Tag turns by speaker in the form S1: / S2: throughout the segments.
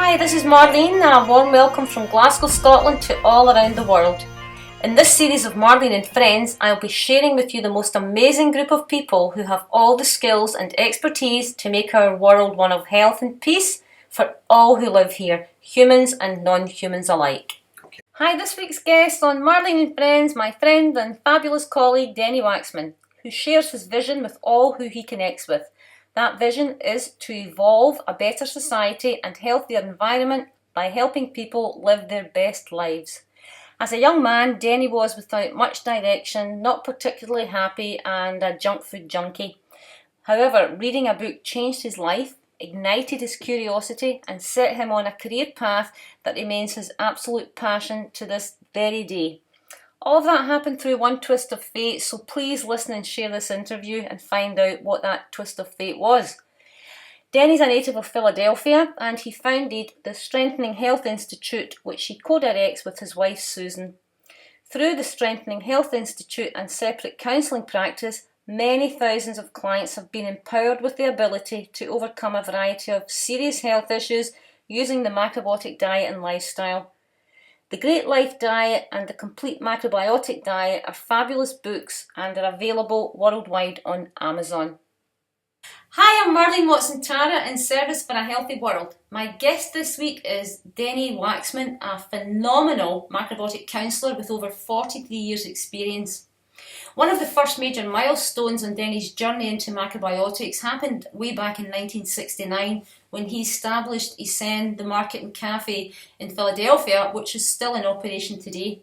S1: Hi, this is Marlene, and a warm welcome from Glasgow, Scotland to all around the world. In this series of Marlene and Friends, I'll be sharing with you the most amazing group of people who have all the skills and expertise to make our world one of health and peace for all who live here, humans and non-humans alike. Hi, this week's guest on Marlene and Friends, my friend and fabulous colleague Denny Waxman, who shares his vision with all who he connects with. That vision is to evolve a better society and healthier environment by helping people live their best lives. As a young man, Denny was without much direction, not particularly happy and a junk food junkie. However, reading a book changed his life, ignited his curiosity and set him on a career path that remains his absolute passion to this very day. All of that happened through one twist of fate, so please listen and share this interview and find out what that twist of fate was. Denny's a native of Philadelphia and he founded the Strengthening Health Institute, which he co-directs with his wife Susan. Through the Strengthening Health Institute and separate counselling practice, many thousands of clients have been empowered with the ability to overcome a variety of serious health issues using the macrobiotic diet and lifestyle. The Great Life Diet and the Complete Macrobiotic Diet are fabulous books and are available worldwide on Amazon. Hi, I'm Marlene Watson-Tara in Service for a Healthy World. My guest this week is Denny Waxman, a phenomenal macrobiotic counsellor with over 43 years experience. One of the first major milestones on Denny's journey into macrobiotics happened way back in 1969 when he established Isen, the market and cafe in Philadelphia, which is still in operation today.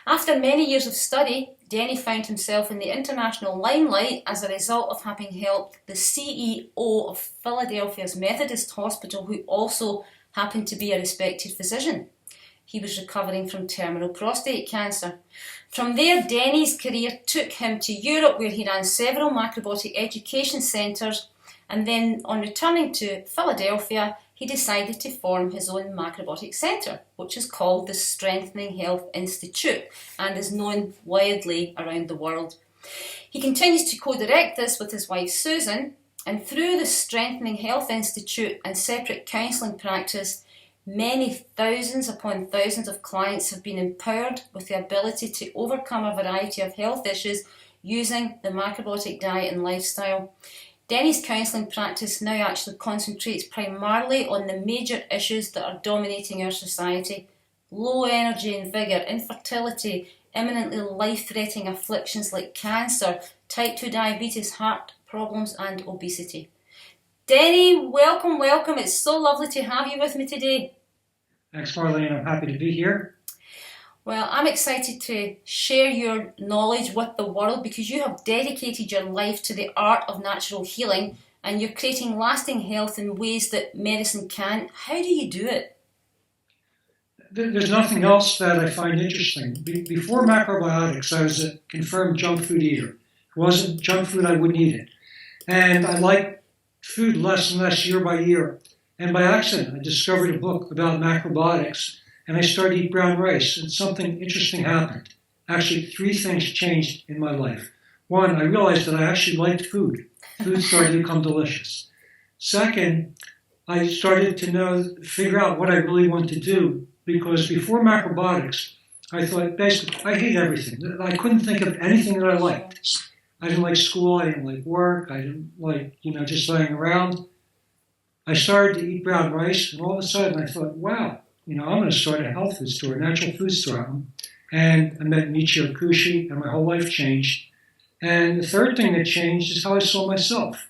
S1: After many years of study, Denny found himself in the international limelight as a result of having helped the CEO of Philadelphia's Methodist Hospital, who also happened to be a respected physician. He was recovering from terminal prostate cancer. From there, Denny's career took him to Europe, where he ran several macrobiotic education centres, and then on returning to Philadelphia, he decided to form his own macrobiotic centre, which is called the Strengthening Health Institute and is known widely around the world. He continues to co-direct this with his wife Susan, and through the Strengthening Health Institute and separate counselling practice, many thousands upon thousands of clients have been empowered with the ability to overcome a variety of health issues using the macrobiotic diet and lifestyle. Denny's counselling practice now actually concentrates primarily on the major issues that are dominating our society: low energy and vigour, infertility, imminently life-threatening afflictions like cancer, type 2 diabetes, heart problems and obesity. Denny, welcome. It's so lovely to have you with me today.
S2: Thanks, Marlene. I'm happy to be here.
S1: Well, I'm excited to share your knowledge with the world because you have dedicated your life to the art of natural healing and you're creating lasting health in ways that medicine can't. How do you do it?
S2: There's nothing else that I find interesting. Before macrobiotics, I was a confirmed junk food eater. If it wasn't junk food, I wouldn't eat it. And I liked food less and less year by year. And by accident, I discovered a book about macrobiotics, and I started to eat brown rice, and something interesting happened. Actually, three things changed in my life. One, I realized that I actually liked food. Food started to become delicious. Second, I started to figure out what I really wanted to do, because before macrobiotics, I thought, basically, I hate everything. I couldn't think of anything that I liked. I didn't like school, I didn't like work, I didn't like, just laying around. I started to eat brown rice, and all of a sudden I thought, wow, I'm going to start a health food store, a natural food store. And I met Michio Kushi, and my whole life changed. And the third thing that changed is how I saw myself,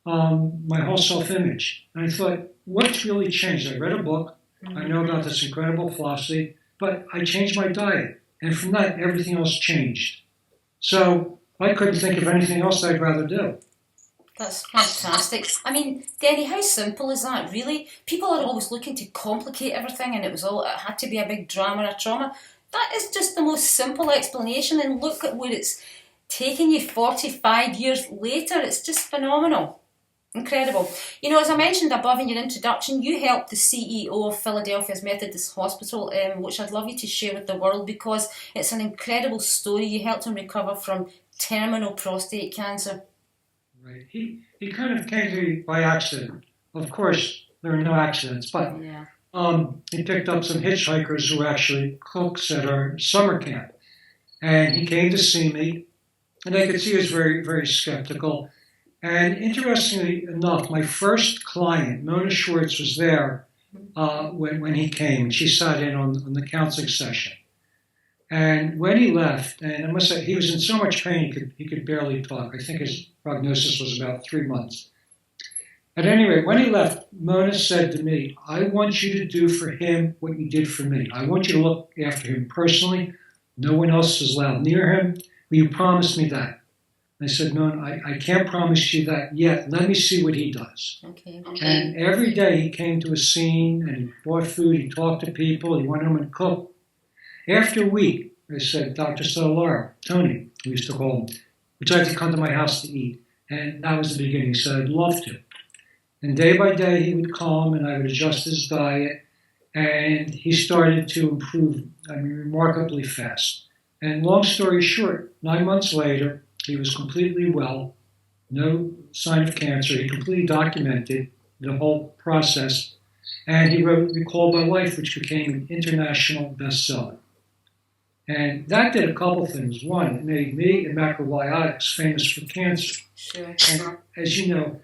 S2: my whole self-image. And I thought, what's really changed? I read a book, I know about this incredible philosophy, but I changed my diet. And from that, everything else changed. So I couldn't think of anything else I'd rather do.
S1: That's fantastic. I mean, Denny, how simple is that, really? People are always looking to complicate everything and it had to be a big drama or a trauma. That is just the most simple explanation, and look at where it's taken you 45 years later. It's just phenomenal. Incredible. As I mentioned above in your introduction, you helped the CEO of Philadelphia's Methodist Hospital, which I'd love you to share with the world because it's an incredible story. You helped him recover from terminal prostate cancer.
S2: Right. He kind of came to me by accident. Of course, there are no accidents. But he picked up some hitchhikers who were actually cooks at our summer camp. And he came to see me, and I could see he was very, very skeptical. And interestingly enough, my first client, Mona Schwartz, was there when he came. She sat in on the counseling session. And when he left, and I must say, he was in so much pain he could barely talk. I think his prognosis was about 3 months. At any rate, when he left, Mona said to me, I want you to do for him what you did for me. I want you to look after him personally. No one else is allowed near him. Will you promise me that? I said, no, I can't promise you that yet. Let me see what he does.
S1: Okay.
S2: And every day he came to a scene and he bought food, he talked to people, he went home and cooked. After a week, I said, Dr. Solar, Tony, we used to call him, would you like to come to my house to eat? And that was the beginning. He said, I'd love to. And day by day he would come and I would adjust his diet. And he started to improve, remarkably fast. And long story short, 9 months later, he was completely well, no sign of cancer. He completely documented the whole process. And he wrote Recall My Life, which became an international bestseller. And that did a couple things. One, it made me and macrobiotics famous for cancer.
S1: Sure.
S2: And as you know,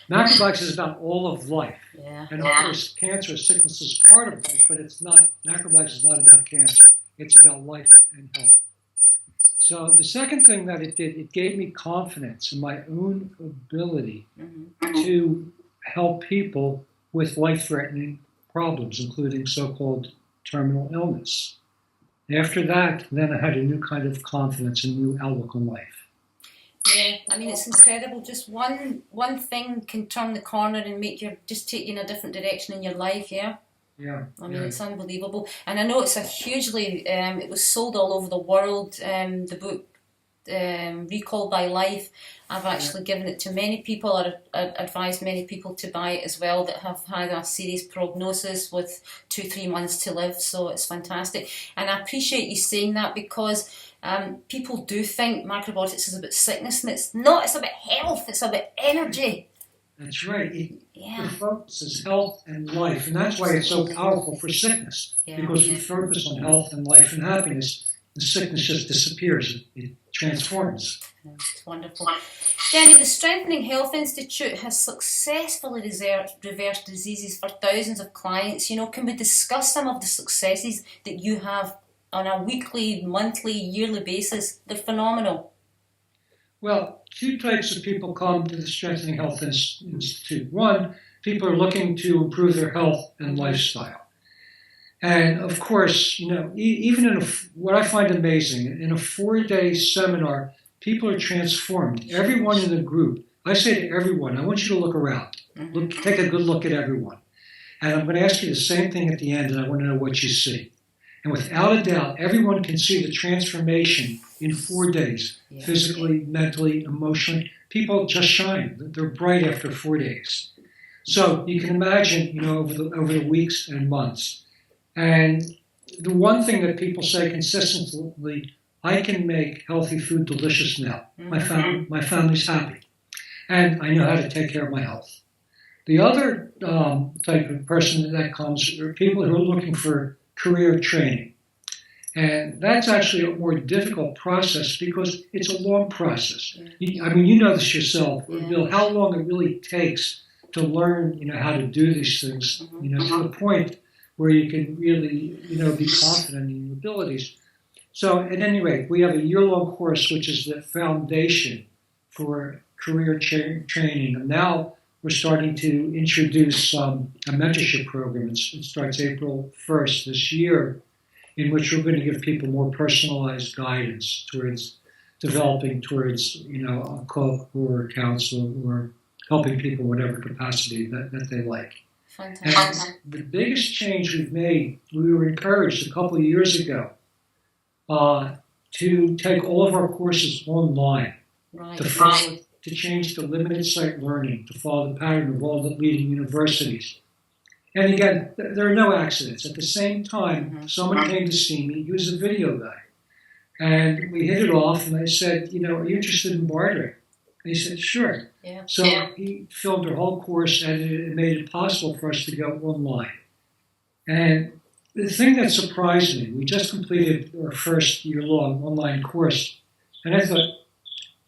S2: macrobiotics is about all of life.
S1: Yeah.
S2: And of course, cancer, sickness is part of life, but it's not, macrobiotics is not about cancer. It's about life and health. So the second thing that it did, it gave me confidence in my own ability to help people with life-threatening problems, including so-called terminal illness. After that, then I had a new kind of confidence and new outlook on life.
S1: Yeah, it's incredible. Just one thing can turn the corner and take you in a different direction in your life, yeah?
S2: Yeah.
S1: It's unbelievable. And I know it's a hugely, it was sold all over the world, the book Recall by Life. I've actually given it to many people, or advised many people to buy it as well that have had a serious prognosis with 2-3 months to live. So it's fantastic. And I appreciate you saying that because people do think macrobiotics is about sickness, and it's not. It's about health. It's about energy.
S2: That's right. The focus is health and life, and that's why it's so powerful for sickness. Because we focus on health and life and happiness, the sickness just disappears. It transforms.
S1: It's wonderful. Denny, the Strengthening Health Institute has successfully reversed diseases for thousands of clients. Can we discuss some of the successes that you have on a weekly, monthly, yearly basis? They're phenomenal.
S2: Well, 2 types of people come to the Strengthening Health Institute. One, people are looking to improve their health and lifestyle. And of course, even in what I find amazing, in a 4-day seminar, people are transformed. Everyone in the group, I say to everyone, I want you to look around. Take a good look at everyone. And I'm going to ask you the same thing at the end, and I want to know what you see. And without a doubt, everyone can see the transformation in 4 days, physically, mentally, emotionally. People just shine. They're bright after 4 days. So you can imagine, over the weeks and months. And the one thing that people say consistently, I can make healthy food delicious now. My family's happy. And I know how to take care of my health. The other type of person that comes are people who are looking for career training. And that's actually a more difficult process because it's a long process. You know this yourself, Bill, how long it really takes to learn, how to do these things, to the point where you can really, be confident in your abilities. So at any rate, we have a year-long course, which is the foundation for career training. And now we're starting to introduce a mentorship program. It starts April 1st this year, in which we're going to give people more personalized guidance towards developing towards, a cook or a counselor or helping people in whatever capacity that they like.
S1: Fantastic.
S2: And the biggest change we've made, we were encouraged a couple of years ago to take all of our courses online, to change to limited site learning, to follow the pattern of all the leading universities. And again, there are no accidents. At the same time, someone came to see me. He was a video guy. And we hit it off, and I said, are you interested in bartering? And he said, sure.
S1: Yeah.
S2: So he filmed our whole course, and it made it possible for us to go online. And the thing that surprised me, we just completed our first year-long online course, and I thought,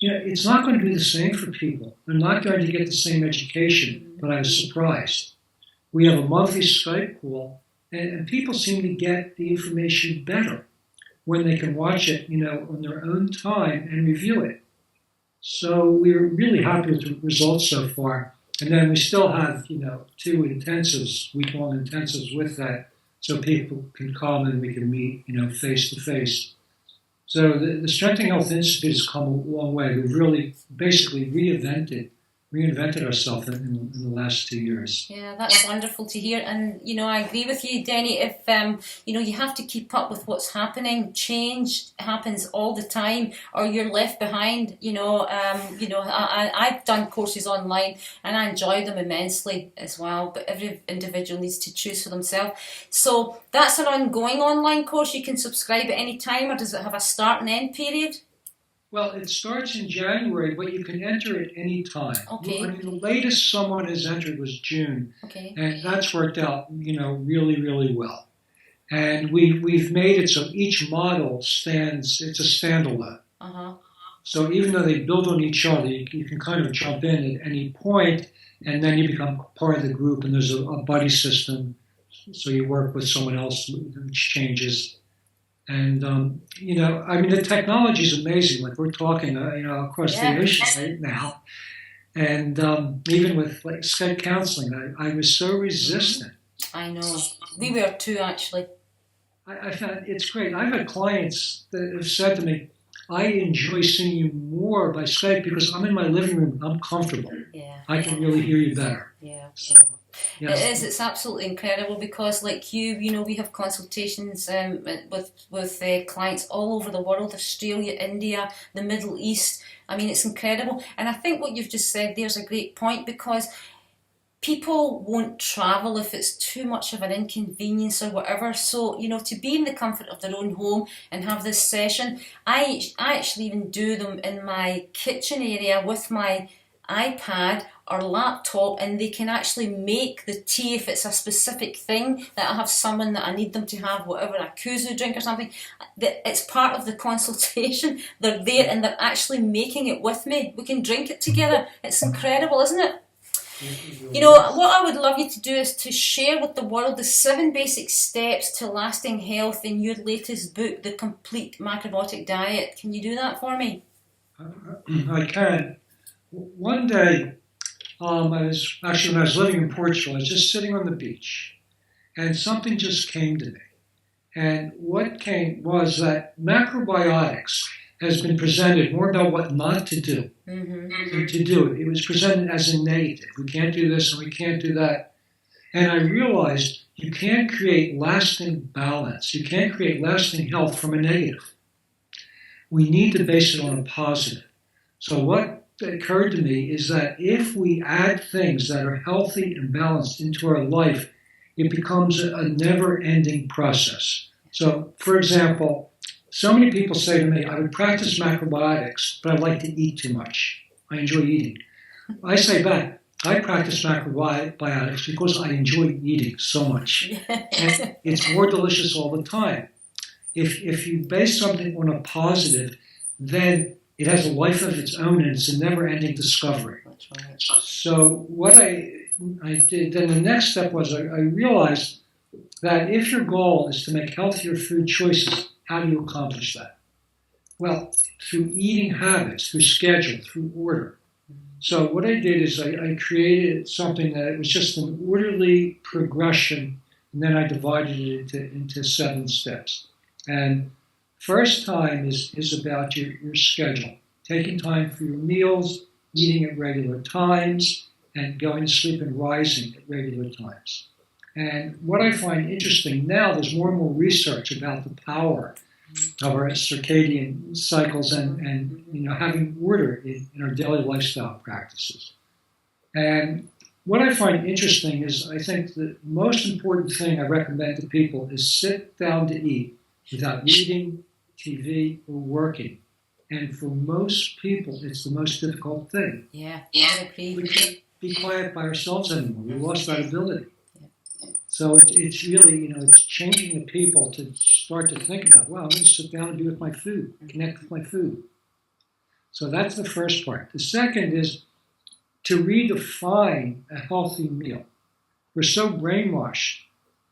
S2: it's not going to be the same for people. They're not going to get the same education, but I was surprised. We have a monthly Skype call, and people seem to get the information better when they can watch it, on their own time and review it. So we're really happy with the results so far. And then we still have, 2 intensives, week-long intensives with that, so people can come and we can meet, face-to-face. So the Strength and Health Institute has come a long way. We've really basically reinvented ourselves in the last 2 years.
S1: Yeah, that's wonderful to hear. And, I agree with you, Denny. If, you have to keep up with what's happening. Change happens all the time, or you're left behind. I've done courses online and I enjoy them immensely as well, but every individual needs to choose for themselves. So that's an ongoing online course. You can subscribe at any time, or does it have a start and end period?
S2: Well, it starts in January, but you can enter at any time.
S1: Okay.
S2: The latest someone has entered was June,
S1: okay,
S2: and that's worked out, really, really well. And we've made it so each model it's a standalone.
S1: Uh-huh.
S2: So even though they build on each other, you can kind of jump in at any point, and then you become part of the group, and there's a buddy system, so you work with someone else, which changes. And, the technology is amazing. Like we're talking, across the ocean right now. And even with like Skype counseling, I was so resistant.
S1: I know. We were too, actually.
S2: I found it's great. I've had clients that have said to me, I enjoy seeing you more by Skype because I'm in my living room. I'm comfortable.
S1: Yeah.
S2: I can really hear you better.
S1: Yeah.
S2: So, yes.
S1: It is. It's absolutely incredible because, like you, we have consultations with clients all over the world: Australia, India, the Middle East. I mean, it's incredible. And I think what you've just said there's a great point because people won't travel if it's too much of an inconvenience or whatever. So, to be in the comfort of their own home and have this session, I actually even do them in my kitchen area with my iPad or laptop, and they can actually make the tea if it's a specific thing that I have someone that I need them to have, whatever, a kuzu drink or something. It's part of the consultation. They're there and they're actually making it with me. We can drink it together. It's incredible, isn't it? What I would love you to do is to share with the world the 7 basic steps to lasting health in your latest book, The Complete Macrobiotic Diet. Can you do that for me?
S2: I can. One day, when I was living in Portugal, I was just sitting on the beach, and something just came to me. And what came was that macrobiotics has been presented more about what not to do than to do. It was presented as a negative. We can't do this and we can't do that. And I realized you can't create lasting balance. You can't create lasting health from a negative. We need to base it on a positive. So what occurred to me is that if we add things that are healthy and balanced into our life, it becomes a never-ending process. So, for example, so many people say to me, I would practice macrobiotics, but I like to eat too much. I enjoy eating. I say back, I practice macrobiotics because I enjoy eating so much. And it's more delicious all the time. If you base something on a positive, then it has a life of its own, and it's a never-ending discovery.
S1: That's right.
S2: So what I did, then the next step was I realized that if your goal is to make healthier food choices, how do you accomplish that? Well, through eating habits, through schedule, through order. So what I did is I created something that was just an orderly progression, and then I divided it into 7 steps. And first time is about your schedule, taking time for your meals, eating at regular times, and going to sleep and rising at regular times. And what I find interesting now, there's more and more research about the power of our circadian cycles and having order in our daily lifestyle practices. And what I find interesting is I think the most important thing I recommend to people is sit down to eat without reading, TV, or working. And for most people, it's the most difficult thing.
S1: Yeah, I agree.
S2: We can't be quiet by ourselves anymore. We lost that ability. So it's really, it's changing the people to start to think about, well, I'm going to sit down and be with my food, connect with my food. So that's the first part. The second is to redefine a healthy meal. We're so brainwashed,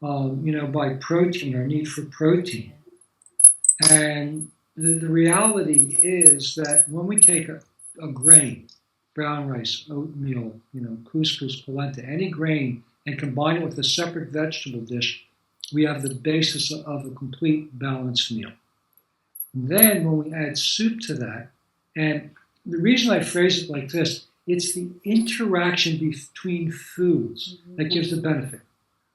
S2: by protein, our need for protein. And the reality is that when we take a grain, brown rice, oatmeal, couscous, polenta, any grain, and combine it with a separate vegetable dish, we have the basis of a complete balanced meal. And then when we add soup to that, and the reason I phrase it like this, it's the interaction between foods that gives the benefit.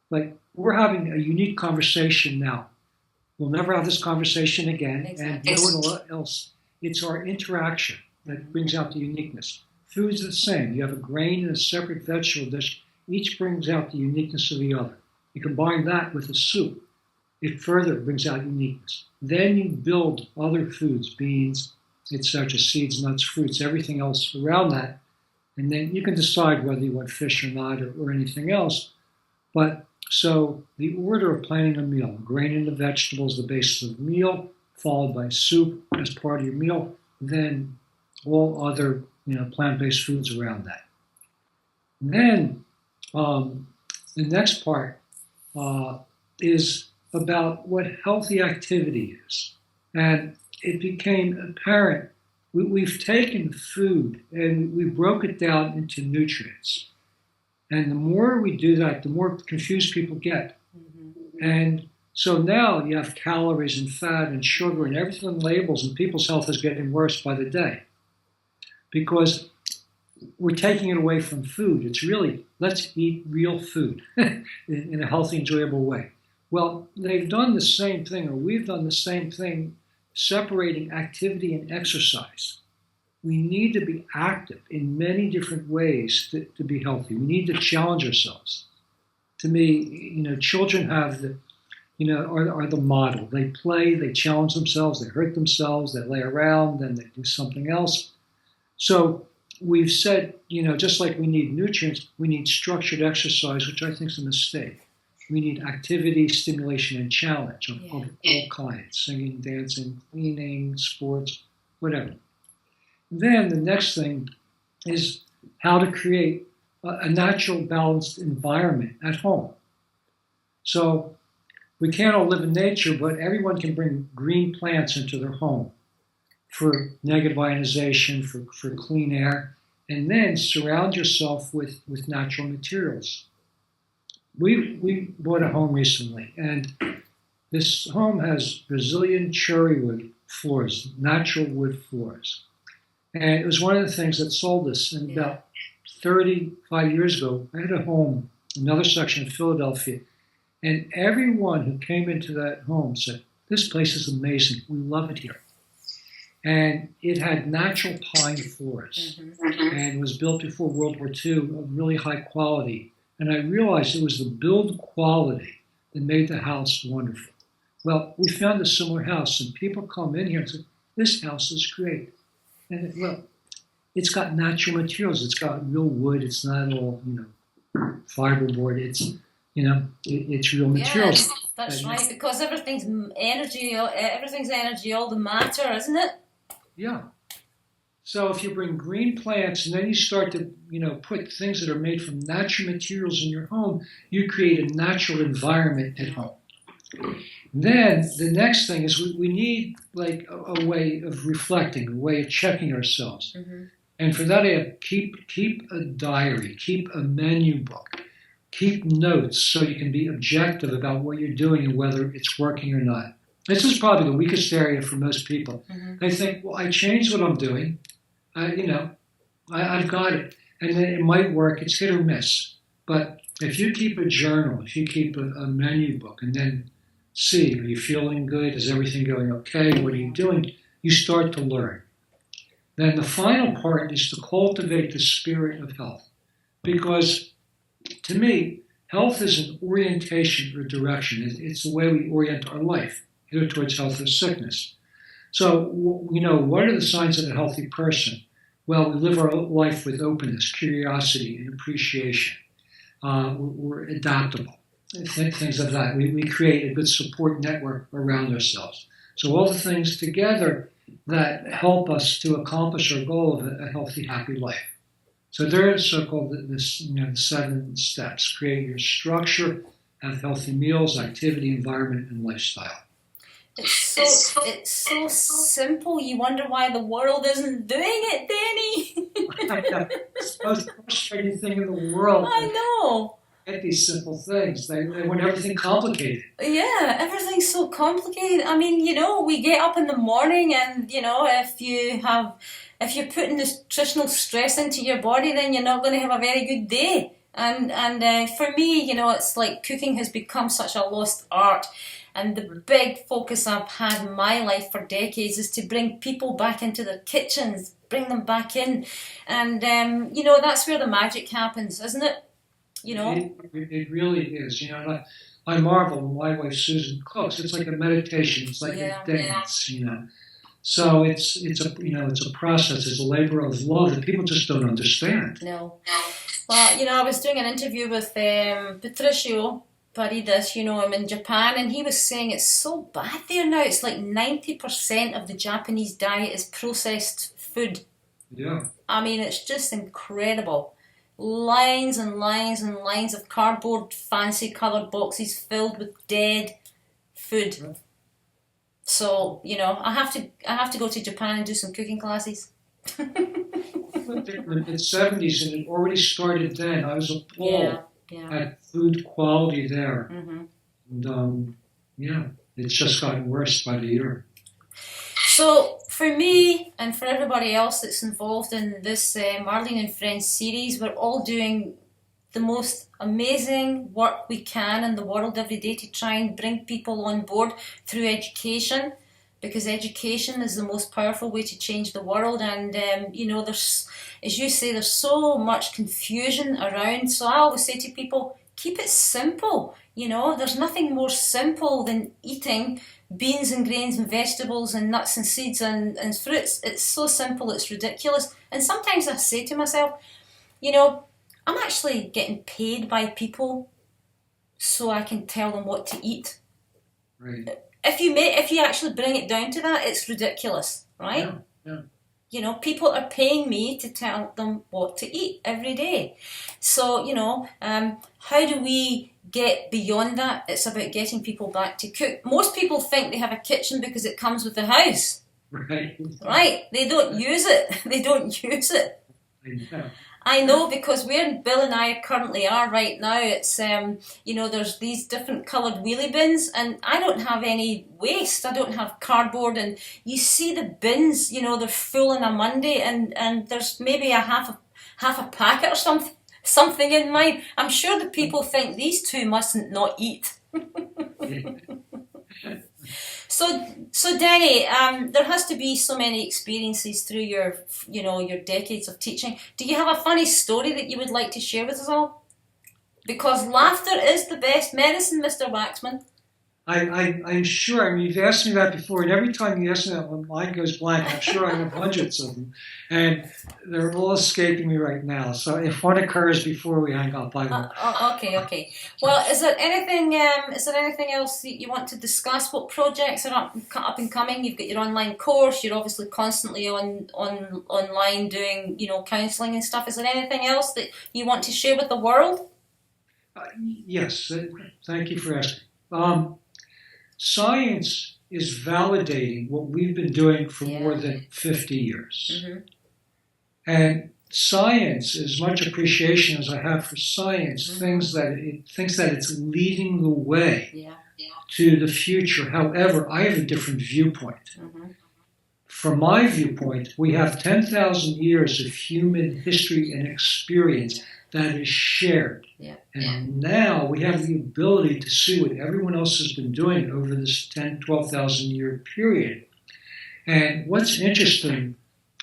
S2: Like, we're having a unique conversation now. We'll never have this conversation again, exactly. And no one else. It's our interaction that brings out the uniqueness. Food's the same. You have a grain and a separate vegetable dish. Each brings out the uniqueness of the other. You combine that with a soup. It further brings out uniqueness. Then you build other foods, beans, etc., seeds, nuts, fruits, everything else around that. And then you can decide whether you want fish or not or anything else. But so the order of planning a meal, grain and the vegetables, the basis of the meal, followed by soup as part of your meal, then all other plant-based foods around that. And then the next part is about what healthy activity is. And it became apparent we've taken food and we broke it down into nutrients. And the more we do that, the more confused people get. And so now you have calories and fat and sugar and everything on labels, and people's health is getting worse by the day. Because we're taking it away from food. It's really, let's eat real food in a healthy, enjoyable way. Well, they've done the same thing, or we've done the same thing, separating activity and exercise. We need to be active in many different ways to be healthy. We need to challenge ourselves. To me, children have are the model. They play, they challenge themselves, they hurt themselves, they lay around, then they do something else. So we've said, just like we need nutrients, we need structured exercise, which I think is a mistake. We need activity, stimulation, and challenge of all kinds, singing, dancing, cleaning, sports, whatever. Then the next thing is how to create a natural, balanced environment at home. So we can't all live in nature, but everyone can bring green plants into their home for negative ionization, for clean air, and then surround yourself with natural materials. We bought a home recently, and this home has Brazilian cherry wood floors, natural wood floors. And it was one of the things that sold us. And about 35 years ago, I had a home, another section of Philadelphia, and everyone who came into that home said, "This place is amazing. We love it here." And it had natural pine floors, and was built before World War II of really high quality. And I realized it was the build quality that made the house wonderful. Well, we found a similar house, and people come in here and say, "This house is great." And it's got natural materials. It's got real wood. It's not all, fiberboard. It's, it's real materials.
S1: Yeah, that's right. Because everything's energy. Everything's energy. All the matter, isn't it?
S2: Yeah. So if you bring green plants and then you start to, put things that are made from natural materials in your home, you create a natural environment at home. Then the next thing is we need like a way of reflecting, a way of checking ourselves. And for that, I have keep a diary, keep a menu book, keep notes so you can be objective about what you're doing and whether it's working or not. This is probably the weakest area for most people. They think, well, I changed what I'm doing. I've got it. And then it might work. It's hit or miss. But if you keep a journal, if you keep a menu book, and then see, are you feeling good? Is everything going okay? What are you doing? You start to learn. Then the final part is to cultivate the spirit of health. Because to me, health is an orientation or direction. It's the way we orient our life, either towards health or sickness. So, what are the signs of a healthy person? Well, we live our life with openness, curiosity, and appreciation. We're adaptable, things like that. We create a good support network around ourselves. So all the things together that help us to accomplish our goal of a healthy, happy life. So there is so-called the 7 steps. Create your structure, have healthy meals, activity, environment, and lifestyle.
S1: It's so simple. You wonder why the world isn't doing it, Denny.
S2: It's the most frustrating thing in the world.
S1: I know.
S2: Get these simple things. They want everything complicated.
S1: Yeah, everything's so complicated. I mean, we get up in the morning and, if you're putting nutritional stress into your body, then you're not going to have a very good day. And for me, it's like cooking has become such a lost art. And the big focus I've had in my life for decades is to bring people back into their kitchens, bring them back in. And, that's where the magic happens, isn't it?
S2: It really is. I marvel when my wife Susan cooks. It's like a meditation. It's like a dance. So it's a process. It's a labor of love that people just don't understand.
S1: No. Well, I was doing an interview with Patricio Paredes, him in Japan, and he was saying it's so bad there now. It's like 90% of the Japanese diet is processed food.
S2: Yeah.
S1: I mean, it's just incredible. Lines and lines and lines of cardboard, fancy coloured boxes filled with dead food. Yeah. So, I have to go to Japan and do some cooking classes.
S2: Different in the 70s, and it already started then. I was appalled at food quality there. Mm-hmm. And it's just gotten worse by the year.
S1: So for me and for everybody else that's involved in this Marlene and Friends series, we're all doing the most amazing work we can in the world every day to try and bring people on board through education, because education is the most powerful way to change the world. And there's, as you say, there's so much confusion around. So I always say to people, keep it simple. There's nothing more simple than eating beans and grains and vegetables and nuts and seeds and fruits. It's so simple, it's ridiculous. And sometimes I say to myself, I'm actually getting paid by people so I can tell them what to eat.
S2: Right.
S1: If you actually bring it down to that, it's ridiculous, right?
S2: Yeah.
S1: People are paying me to tell them what to eat every day. So, how do we get beyond that? It's about getting people back to cook. Most people think they have a kitchen because it comes with the house. Right? They don't use it. I know, because where Bill and I currently are right now, it's, there's these different coloured wheelie bins, and I don't have any waste. I don't have cardboard, and you see the bins, they're full on a Monday, and there's maybe a half a packet or something in mine. I'm sure the people think these two mustn't not eat. So Denny, there has to be so many experiences through your decades of teaching. Do you have a funny story that you would like to share with us all? Because laughter is the best medicine, Mr. Waxman.
S2: I'm sure. I mean, you've asked me that before, and every time you ask me that, my mind goes blank. I'm sure I have hundreds of them, and they're all escaping me right now. So if one occurs before we hang up, I will.
S1: Okay. Well, is there anything else that you want to discuss? What projects are up and coming? You've got your online course. You're obviously constantly online doing counselling and stuff. Is there anything else that you want to share with the world?
S2: Yes. Thank you for asking. Science is validating what we've been doing for more than 50 years. Mm-hmm. And science, as much appreciation as I have for science, thinks that it's leading the way to the future. However, I have a different viewpoint. Mm-hmm. From my viewpoint, we have 10,000 years of human history and experience that is shared. Yeah. And now we have the ability to see what everyone else has been doing over this 10, 12,000 year period. And what's interesting,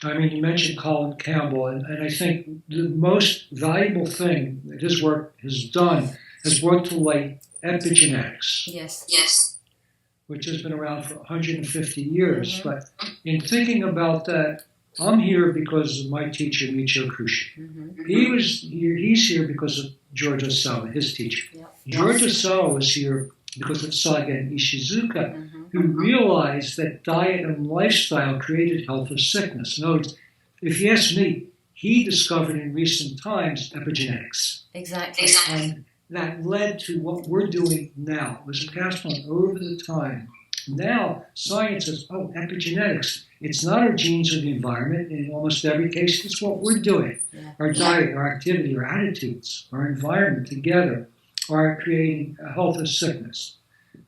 S2: I mean, you mentioned Colin Campbell, and I think the most valuable thing that his work has done has worked to light epigenetics.
S1: Yes.
S2: which has been around for 150 years. But in thinking about that, I'm here because of my teacher, Michio Kushi. He's here because of George Osawa, his teacher. George Osawa was here because of Sagen Ishizuka, who realized that diet and lifestyle created health or sickness. In other words, if you ask me, he discovered in recent times epigenetics.
S1: Exactly.
S2: And that led to what we're doing now. It was passed on over the time. Now, science says, oh, epigenetics. It's not our genes or the environment. In almost every case, it's what we're doing. Yeah. Our diet, our activity, our attitudes, our environment together are creating a health or sickness.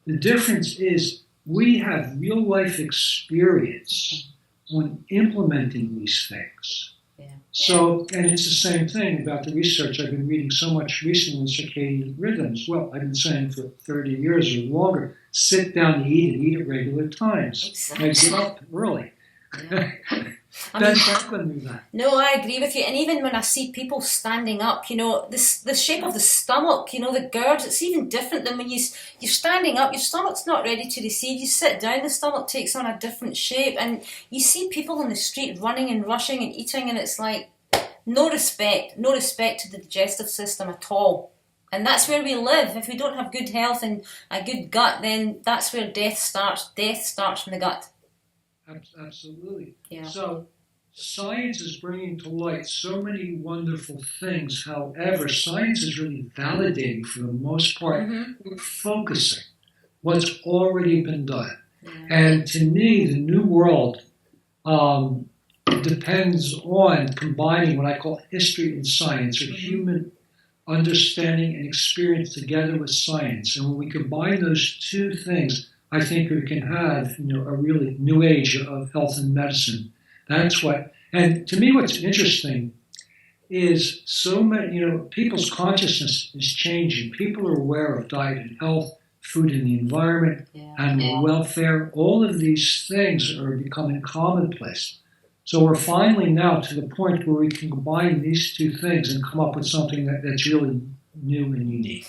S2: The difference is we have real-life experience when implementing these things.
S1: Yeah.
S2: So, and it's the same thing about the research. I've been reading so much recently in Circadian Rhythms. Well, I've been saying for 30 years or longer, sit down to eat and eat at regular times.
S1: Exactly.
S2: I get up early.
S1: Yeah.
S2: Ben Franklin knew that.
S1: No, I agree with you. And even when I see people standing up, you know, the shape of the stomach, you know, the girds, it's even different than when you're standing up, your stomach's not ready to receive. You sit down, the stomach takes on a different shape. And you see people on the street running and rushing and eating, and it's like no respect to the digestive system at all. And that's where we live. If we don't have good health and a good gut, then that's where death starts. Death starts from the gut.
S2: Absolutely.
S1: Yeah.
S2: So science is bringing to light so many wonderful things. However, science is really validating for the most part. We're focusing what's already been done.
S1: Yeah.
S2: And to me, the new world depends on combining what I call history and science, or human understanding and experience together with science. And when we combine those two things, I think we can have, you know, a really new age of health and medicine. That's what, and to me what's interesting is so many, you know, people's consciousness is changing. People are aware of diet and health, food and the environment, animal welfare. All of these things are becoming commonplace. So we're finally now to the point where we can combine these two things and come up with something that's really new and unique.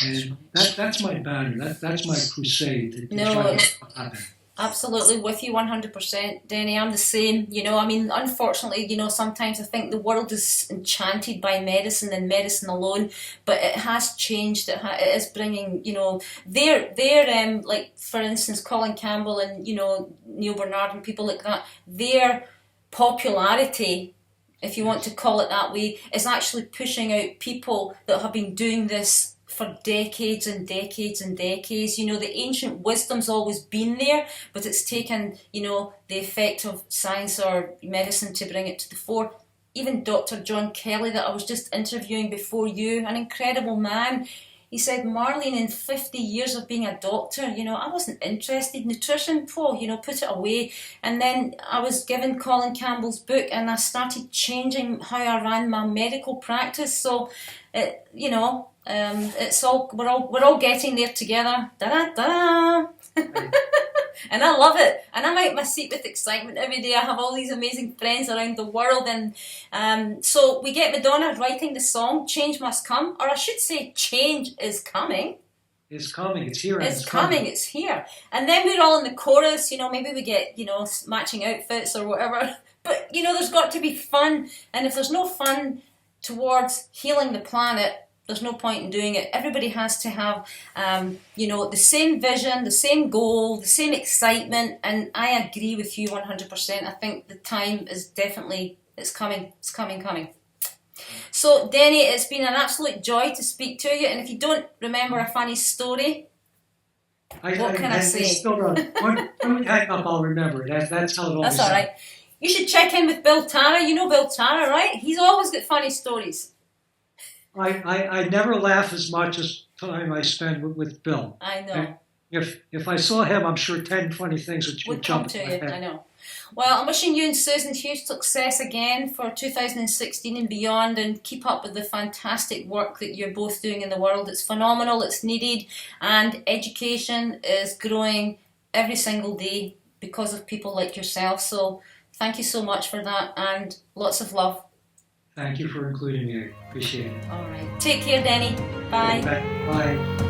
S2: And that's my banner. That's my crusade to try to happen.
S1: Absolutely with you 100%, Denny. I'm the same. You know, I mean, unfortunately, you know, sometimes I think the world is enchanted by medicine and medicine alone, but it has changed. It is bringing, you know, they're like, for instance, Colin Campbell and, you know, Neil Bernard and people like that, their popularity, if you want to call it that way, is actually pushing out people that have been doing this for decades and decades and decades. You know, the ancient wisdom's always been there, but it's taken, you know, the effect of science or medicine to bring it to the fore. Even Dr. John Kelly, that I was just interviewing before you, an incredible man, he said, Marlene, in 50 years of being a doctor, you know, I wasn't interested in nutrition, you know, put it away. And then I was given Colin Campbell's book and I started changing how I ran my medical practice. So, you know, it's all we're all getting there together. Da-da-da. And I love it. And I'm out my seat with excitement every day. I have all these amazing friends around the world. And so we get Madonna writing the song, Change Must Come. Or I should say, change is coming.
S2: It's coming. It's here.
S1: It's coming. It's here. And then we're all in the chorus. You know, maybe we get, you know, matching outfits or whatever. But, you know, there's got to be fun. And if there's no fun towards healing the planet, there's no point in doing it. Everybody has to have, you know, the same vision, the same goal, the same excitement. And I agree with you 100%. I think the time is definitely, it's coming. It's coming. So, Denny, it's been an absolute joy to speak to you. And if you don't remember a funny story, what can I say?
S2: Still don't. When we hang up, I'll remember it. That's how it always
S1: That's all right. You should check in with Bill Tara. You know Bill Tara, right? He's always got funny stories.
S2: I never laugh as much as time I spend with Bill.
S1: I know.
S2: And if I saw him, I'm sure 10 funny things would jump
S1: to
S2: in my
S1: you.
S2: head.
S1: I know. Well, I'm wishing you and Susan huge success again for 2016 and beyond, and keep up with the fantastic work that you're both doing in the world. It's phenomenal, it's needed, and education is growing every single day because of people like yourself. So thank you so much for that, and lots of love.
S2: Thank you for including me. I appreciate it.
S1: All right. Take care, Denny. Bye.
S2: Bye.